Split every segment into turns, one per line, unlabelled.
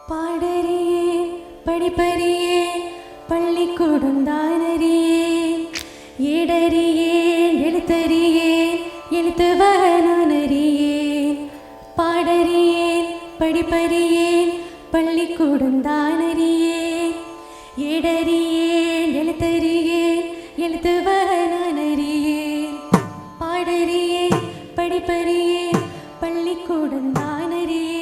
பாடறியே படிப்பறியே பள்ளிக்கூடம் தானறியேன் ஏடறியேன் எழுத்தறியேன் எழுத்துவனான் அறியேன் பாடறியேன் படிப்பறியேன் பள்ளிக்கூடம் தானறியேன் ஏடறியேன் எழுத்தறியேன் எழுத்துவனான் அறியேன் பாடறியேன் படிப்பறியேன் பள்ளிக்கூடம் தானறியேன்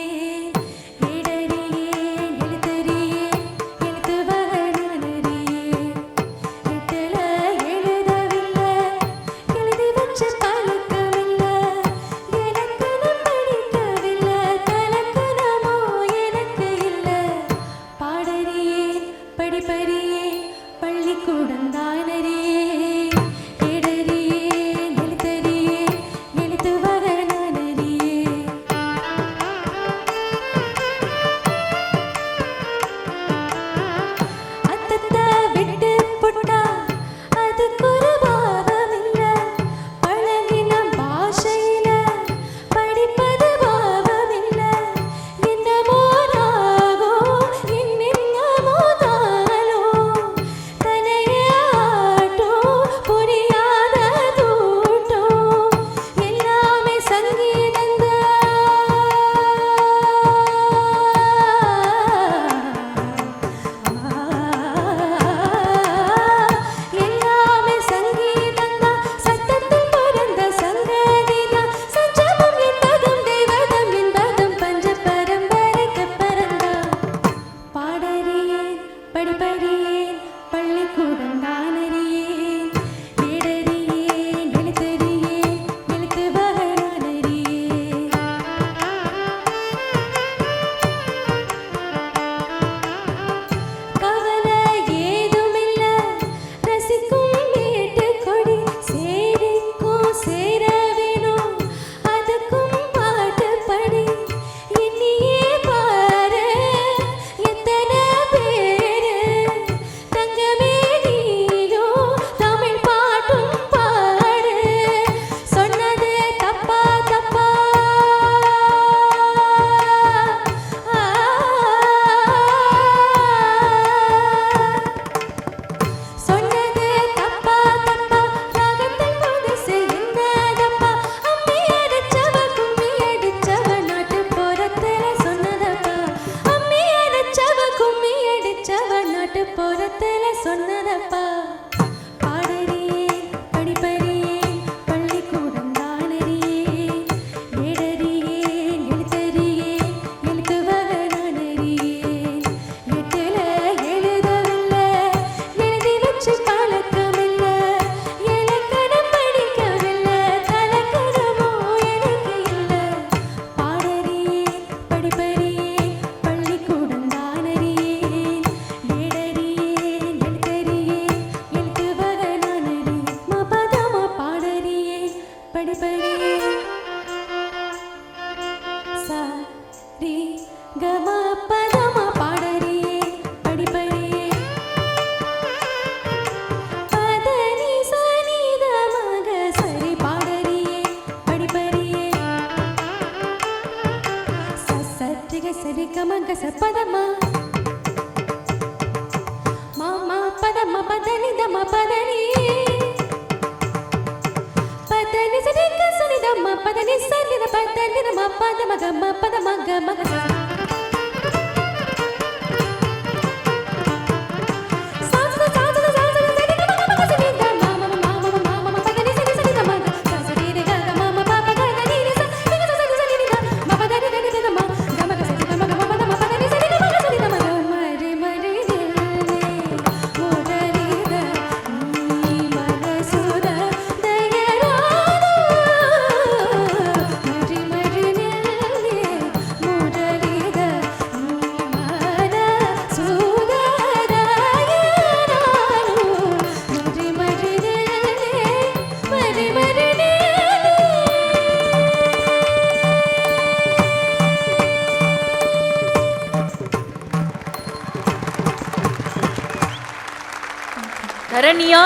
தரணியா,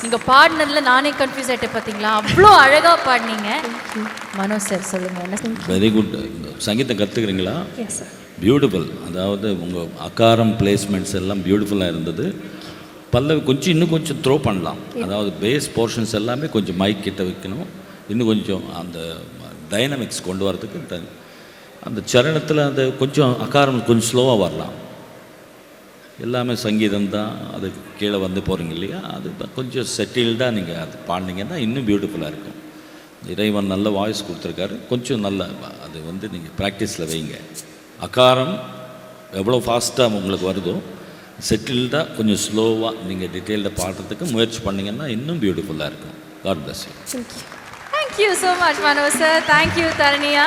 நீங்க பாடினதுல நானே கன்ஃபியூஸ் ஆயிட்டேன் பாத்தீங்களா? அவ்வளோ அழகா பாடினீங்க. மனோஜ் சார் சொல்லுங்க.
Very good. சங்கீதம் கத்துக்கிறீங்களா?
Yes sir.
பியூட்டிஃபுல். அதாவது உங்கள் அகாரம் பிளேஸ்மெண்ட்ஸ் எல்லாம் பியூட்டிஃபுல்லாக இருந்தது. பல்லவி கொஞ்சம் இன்னும் கொஞ்சம் த்ரோ பண்ணலாம். அதாவது பேஸ் போர்ஷன்ஸ் எல்லாமே கொஞ்சம் மைக் கிட்ட வைக்கணும். இன்னும் கொஞ்சம் அந்த டைனமிக்ஸ் கொண்டு வரதுக்கு அந்த சரணத்தில் அந்த கொஞ்சம் அகாரம் கொஞ்சம் ஸ்லோவாக வரலாம். எல்லாமே சங்கீதம் தான், அதுக்கு கீழே வந்து போகிறீங்க இல்லையா, அது கொஞ்சம் செட்டில்டாக நீங்கள் அது பாடினீங்கன்னா இன்னும் பியூட்டிஃபுல்லாக இருக்கும். இறைவன் நல்ல வாய்ஸ் கொடுத்துருக்காரு. கொஞ்சம் நல்ல அது வந்து நீங்கள் ப்ராக்டிஸில் வைங்க. அகாரம் எவ்வளோ ஃபாஸ்ட்டாக உங்களுக்கு வருதோ செட்டில்டாக கொஞ்சம் ஸ்லோவாக நீங்கள் டீட்டெயில்டாக பாடுறதுக்கு முயற்சி பண்ணிங்கன்னா இன்னும் பியூட்டிஃபுல்லாக இருக்கும். God bless you.
Thank you so much, Mano sir. Thank you, Taraniya.